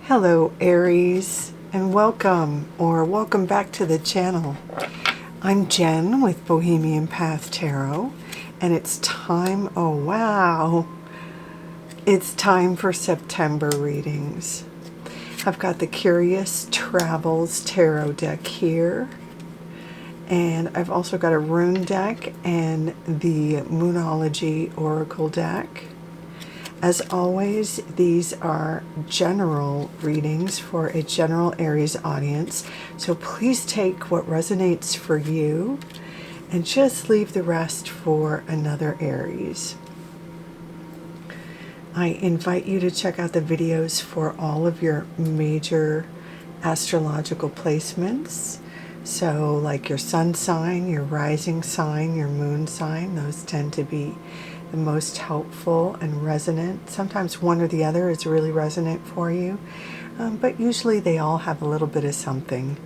Hello Aries, and welcome back to the channel. I'm Jen with Bohemian Path Tarot, and it's time, oh wow, it's time for September readings. I've got the Curious Travels Tarot deck here, and I've also got a rune deck and the Moonology Oracle deck. As always, these are general readings for a general Aries audience, so please take what resonates for you and just leave the rest for another Aries. I invite you to check out the videos for all of your major astrological placements. So like your sun sign, your rising sign, your moon sign, those tend to be the most helpful and resonant. Sometimes one or the other is really resonant for you, but usually they all have a little bit of something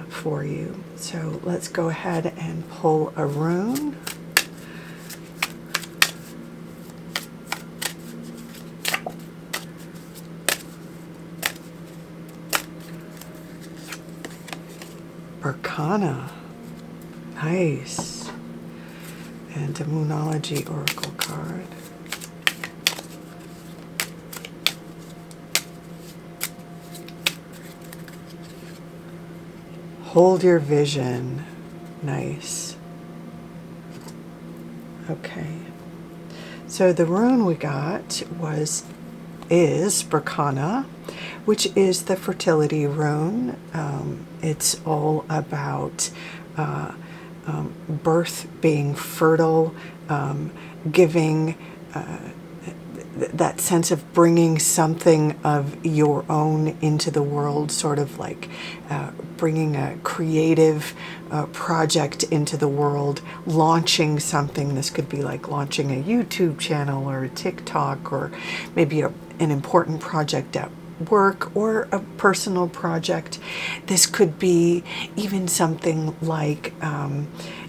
for you. So let's go ahead and pull a rune. Arcana. Nice. And a Moonology Oracle card. Hold your vision. Nice. Okay. So the rune we got is Bracana, which is the fertility rune. It's all about birth, being fertile, giving that sense of bringing something of your own into the world, sort of like bringing a creative project into the world, launching something. This could be like launching a YouTube channel or a TikTok, or maybe an important project at work or a personal project. This could be even something like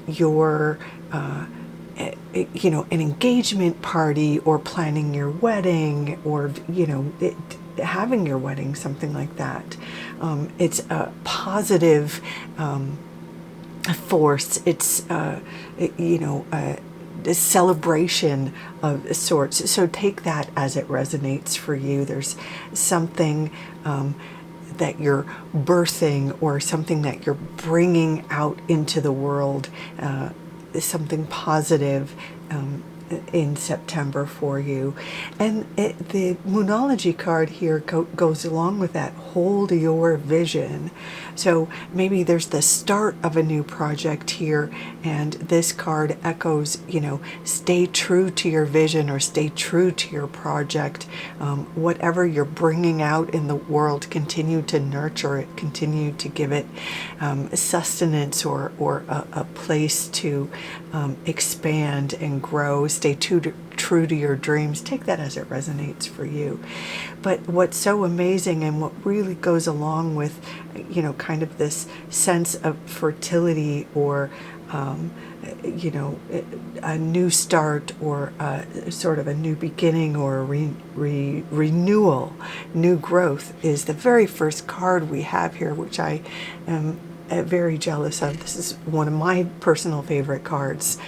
your an engagement party, or planning your wedding, or having your wedding, something like that. It's a positive force. It's a celebration of sorts. So take that as it resonates for you. There's something that you're birthing, or something that you're bringing out into the world, something positive in September for you. And the Moonology card here goes along with that. Hold your vision. So maybe there's the start of a new project here, and this card echoes, stay true to your vision, or stay true to your project. Whatever you're bringing out in the world, continue to nurture it, continue to give it sustenance, or a place to expand and grow. Stay true to your dreams. Take that as it resonates for you. But what's so amazing, and what really goes along with kind of this sense of fertility, or a new start, or sort of a new beginning, or a renewal, new growth, is the very first card we have here, which I am very jealous of. This is one of my personal favorite cards.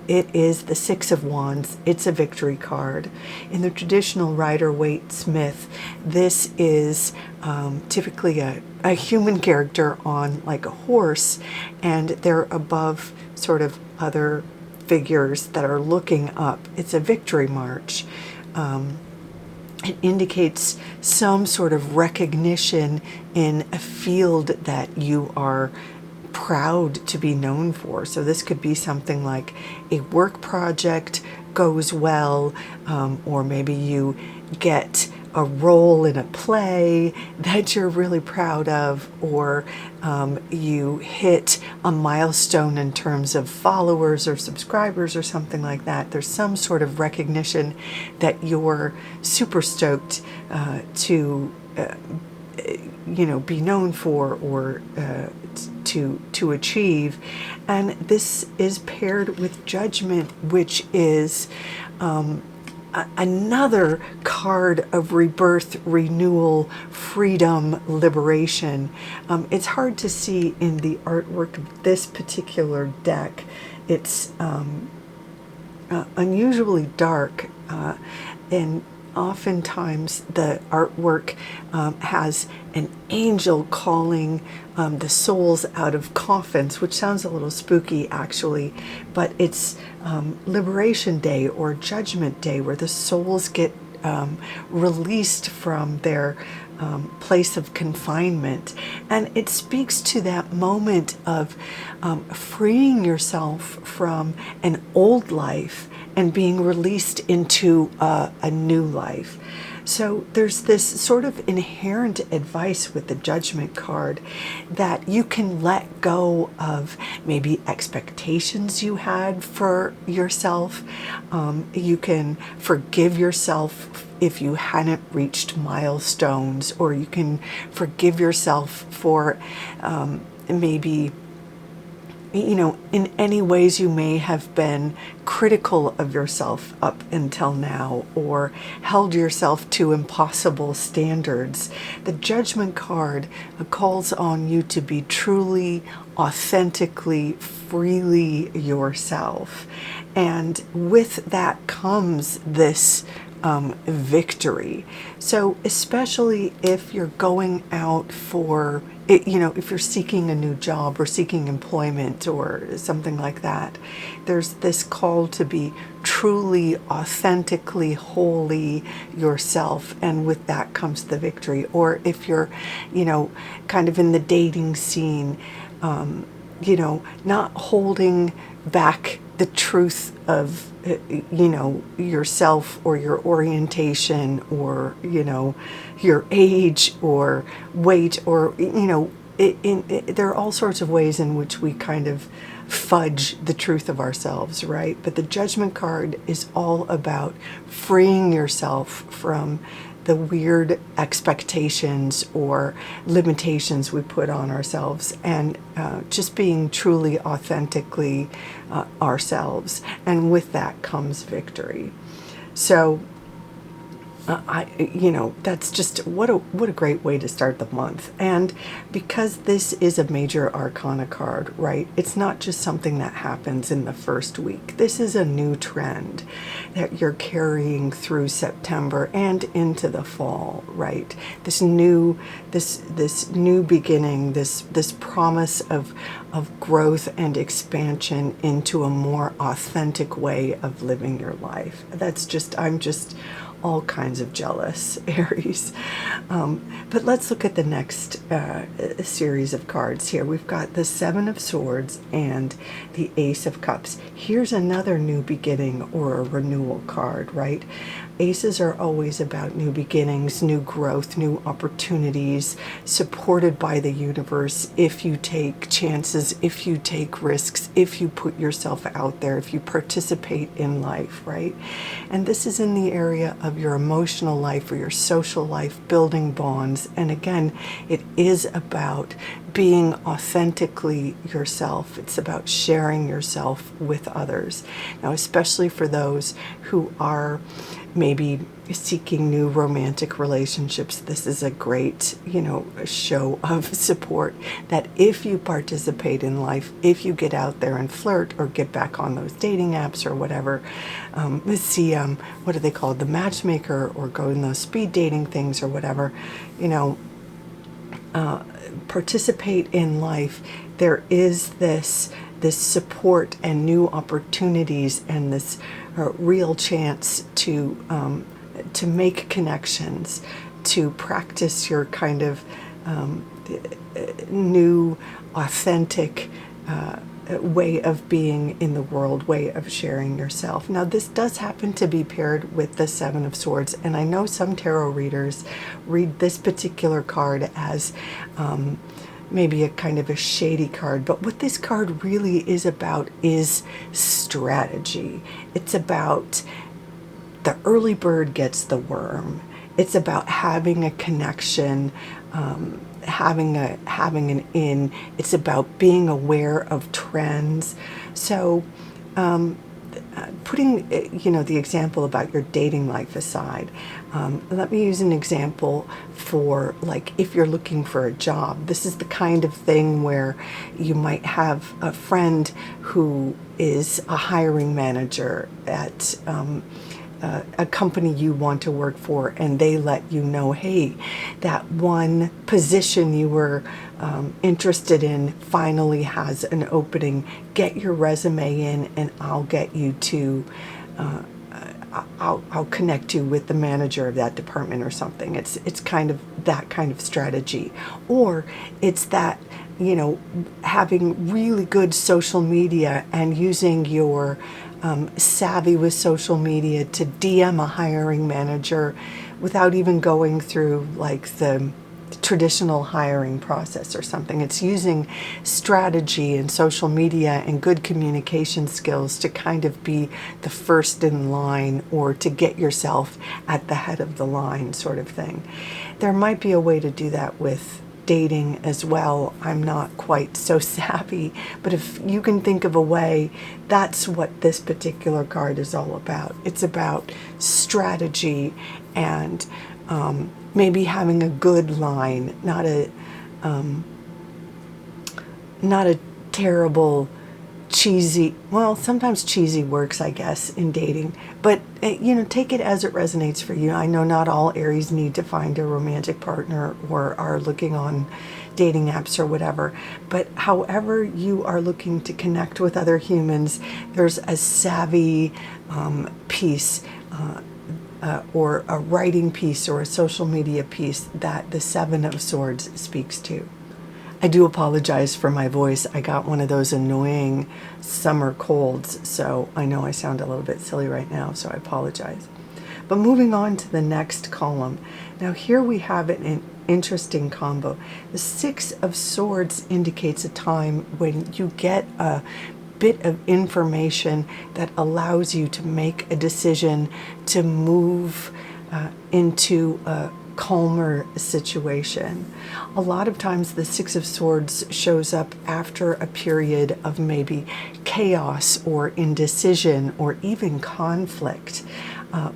It is the Six of Wands. It's a victory card. In the traditional Rider-Waite-Smith, this is typically a human character on like a horse, and they're above sort of other figures that are looking up. It's a victory march. It indicates some sort of recognition in a field that you are proud to be known for. So this could be something like a work project goes well, or maybe you get a role in a play that you're really proud of, or you hit a milestone in terms of followers or subscribers or something like that. There's some sort of recognition that you're super stoked to be known for, or to achieve. And this is paired with Judgment, which is another card of rebirth, renewal, freedom, liberation. It's hard to see in the artwork of this particular deck. It's unusually dark, and oftentimes the artwork has an angel calling the souls out of coffins, which sounds a little spooky actually, but it's Liberation Day or Judgment Day, where the souls get released from their place of confinement. And it speaks to that moment of freeing yourself from an old life and being released into a new life. So there's this sort of inherent advice with the Judgment card that you can let go of maybe expectations you had for yourself. You can forgive yourself if you hadn't reached milestones, or you can forgive yourself for maybe, in any ways you may have been critical of yourself up until now, or held yourself to impossible standards. The Judgment card calls on you to be truly, authentically, freely yourself. And with that comes this victory. So especially if you're going out for, if you're seeking a new job or seeking employment or something like that, there's this call to be truly, authentically, wholly yourself, and with that comes the victory. Or if you're, kind of in the dating scene, not holding back the truth of yourself or your orientation or your age or weight, or there are all sorts of ways in which we kind of fudge the truth of ourselves, right? But the Judgment card is all about freeing yourself from the weird expectations or limitations we put on ourselves, and just being truly, authentically ourselves. And with that comes victory. So that's just what a great way to start the month. And because this is a major arcana card, right? It's not just something that happens in the first week. This is a new trend that you're carrying through September and into the fall, right? This new beginning, this promise of growth and expansion into a more authentic way of living your life. I'm just all kinds of jealous, Aries. But let's look at the next series of cards here. We've got the Seven of Swords and the Ace of Cups. Here's another new beginning or a renewal card, right? Aces are always about new beginnings, new growth, new opportunities, supported by the universe if you take chances, if you take risks, if you put yourself out there, if you participate in life, right? And this is in the area of your emotional life or your social life, building bonds. And again, it is about being authentically yourself. It's about sharing yourself with others. Now, especially for those who are maybe seeking new romantic relationships, this is a great, show of support that if you participate in life, if you get out there and flirt or get back on those dating apps or whatever, see, what do they call it, the matchmaker, or go in those speed dating things or whatever, participate in life, there is this support and new opportunities and this real chance to make connections, to practice your kind of new, authentic way of being in the world, way of sharing yourself. Now, this does happen to be paired with the Seven of Swords, and I know some tarot readers read this particular card as maybe a kind of a shady card, but what this card really is about is strategy. It's about the early bird gets the worm. It's about having a connection, having an in. It's about being aware of trends. So putting, the example about your dating life aside, let me use an example for, like, if you're looking for a job. This is the kind of thing where you might have a friend who is a hiring manager at a company you want to work for, and they let you know, hey, that one position you were interested in finally has an opening. Get your resume in, and I'll get you to I'll connect you with the manager of that department or something. It's kind of that kind of strategy. Or it's that, having really good social media and using your savvy with social media to DM a hiring manager without even going through like the traditional hiring process or something. It's using strategy and social media and good communication skills to kind of be the first in line, or to get yourself at the head of the line, sort of thing. There might be a way to do that with dating as well. I'm not quite so savvy, but if you can think of a way, that's what this particular card is all about. It's about strategy and maybe having a good line, not a terrible cheesy, well, sometimes cheesy works, I guess, in dating, but take it as it resonates for you. I know not all Aries need to find a romantic partner or are looking on dating apps or whatever, but however you are looking to connect with other humans, there's a savvy piece or a writing piece or a social media piece that the Seven of Swords speaks to. I do apologize for my voice. I got one of those annoying summer colds, so I know I sound a little bit silly right now, so I apologize. But moving on to the next column. Now here we have an interesting combo. The Six of Swords indicates a time when you get a bit of information that allows you to make a decision to move into a calmer situation. A lot of times the Six of Swords shows up after a period of maybe chaos or indecision or even conflict,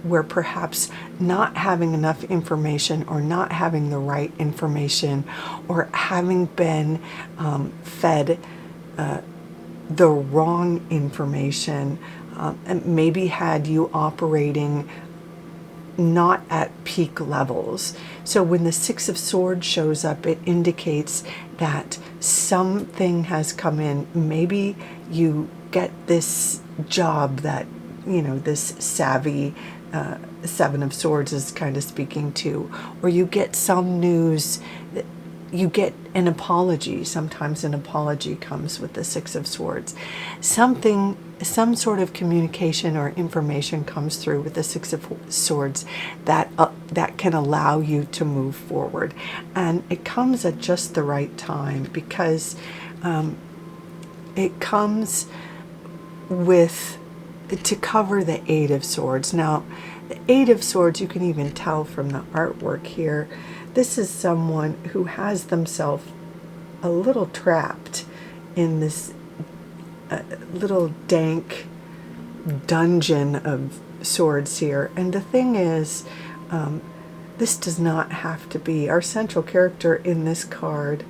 where perhaps not having enough information or not having the right information or having been fed the wrong information and maybe had you operating not at peak levels. So when the Six of Swords shows up, it indicates that something has come in. Maybe you get this job that, this savvy Seven of Swords is kind of speaking to, or you get some news that you get an apology. Sometimes an apology comes with the Six of Swords. Some sort of communication or information comes through with the Six of Swords that can allow you to move forward. And it comes at just the right time, because it comes to cover the Eight of Swords. Now, the Eight of Swords, you can even tell from the artwork here, this is someone who has themselves a little trapped in this little dank dungeon of swords here. And the thing is, this does not have to be. Our central character in this card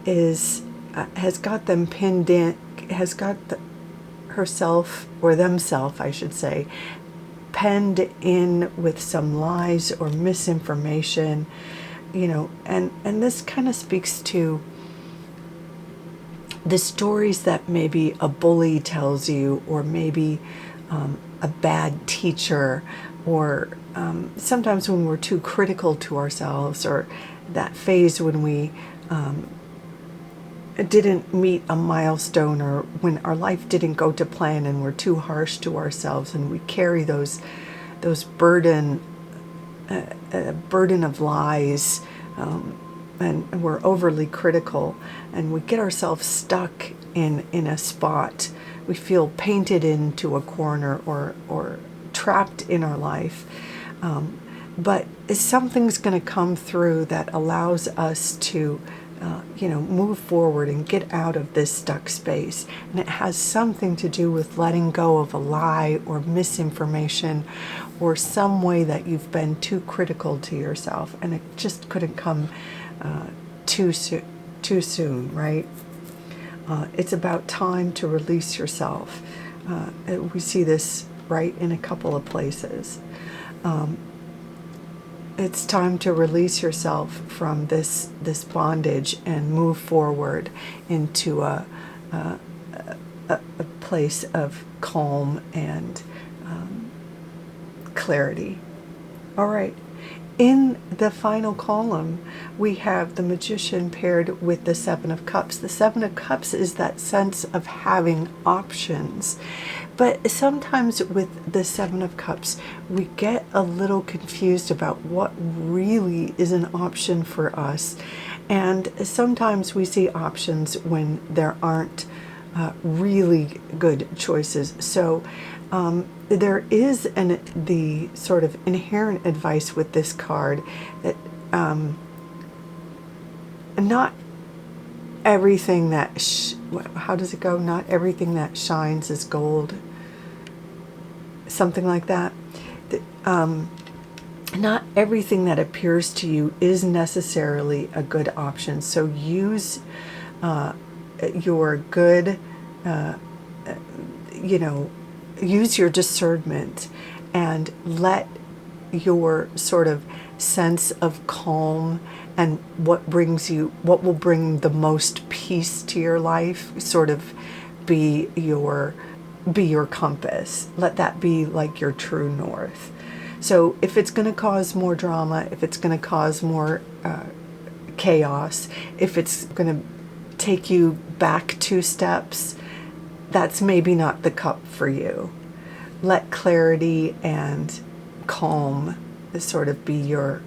has got them pinned in, has got herself, or themself, I should say, penned in with some lies or misinformation, and this kind of speaks to the stories that maybe a bully tells you, or maybe a bad teacher, or sometimes when we're too critical to ourselves, or that phase when we didn't meet a milestone, or when our life didn't go to plan and we're too harsh to ourselves, and we carry those burden of lies, and we're overly critical, and we get ourselves stuck in a spot. We feel painted into a corner or trapped in our life. But something's going to come through that allows us to move forward and get out of this stuck space. And it has something to do with letting go of a lie or misinformation or some way that you've been too critical to yourself, and it just couldn't come too soon, right? It's about time to release yourself. We see this right in a couple of places. It's time to release yourself from this bondage and move forward into a place of calm and clarity. All right. In the final column, we have the Magician paired with the Seven of Cups. The Seven of Cups is that sense of having options. But sometimes with the Seven of Cups, we get a little confused about what really is an option for us. And sometimes we see options when there aren't really good choices. So there is the sort of inherent advice with this card that not everything that how does it go? Not everything that shines is gold. Something like that. Not everything that appears to you is necessarily a good option. So use your good, use your discernment and let your sort of sense of calm and what will bring the most peace to your life sort of be your compass. Let that be like your true north. So if it's going to cause more drama, if it's going to cause more chaos, if it's going to take you back 2 steps, that's maybe not the cup for you. Let clarity and calm sort of be your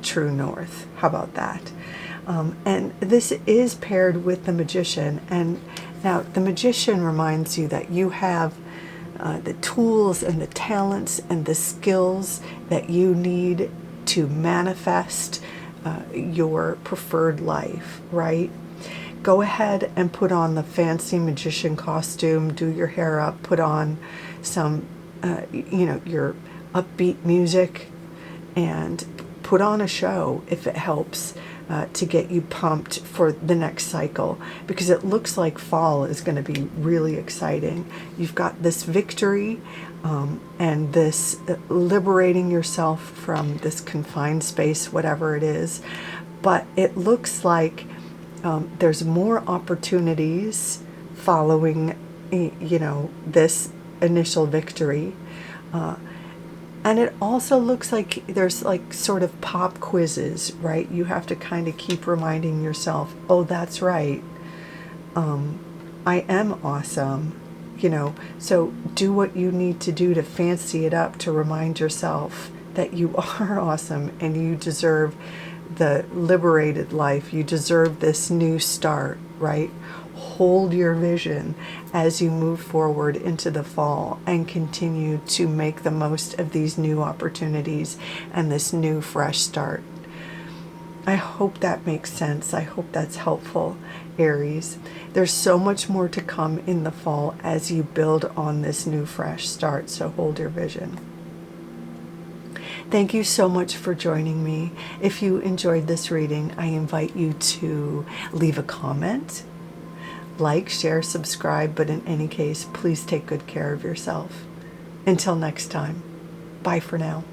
true north. How about that? And this is paired with the Magician. And now the Magician reminds you that you have the tools and the talents and the skills that you need to manifest your preferred life, right? Go ahead and put on the fancy magician costume, do your hair up, put on some, your upbeat music, and put on a show if it helps to get you pumped for the next cycle, because it looks like fall is going to be really exciting. You've got this victory and this liberating yourself from this confined space, whatever it is, but it looks like there's more opportunities following, this initial victory. And it also looks like there's like sort of pop quizzes, right? You have to kind of keep reminding yourself, oh, that's right. I am awesome, So do what you need to do to fancy it up to remind yourself that you are awesome and you deserve the liberated life. You deserve this new start, right? Hold your vision as you move forward into the fall and continue to make the most of these new opportunities and this new fresh start. I hope that makes sense. I hope that's helpful, Aries. There's so much more to come in the fall as you build on this new fresh start, so hold your vision. Thank you so much for joining me. If you enjoyed this reading, I invite you to leave a comment, like, share, subscribe, but in any case, please take good care of yourself. Until next time, bye for now.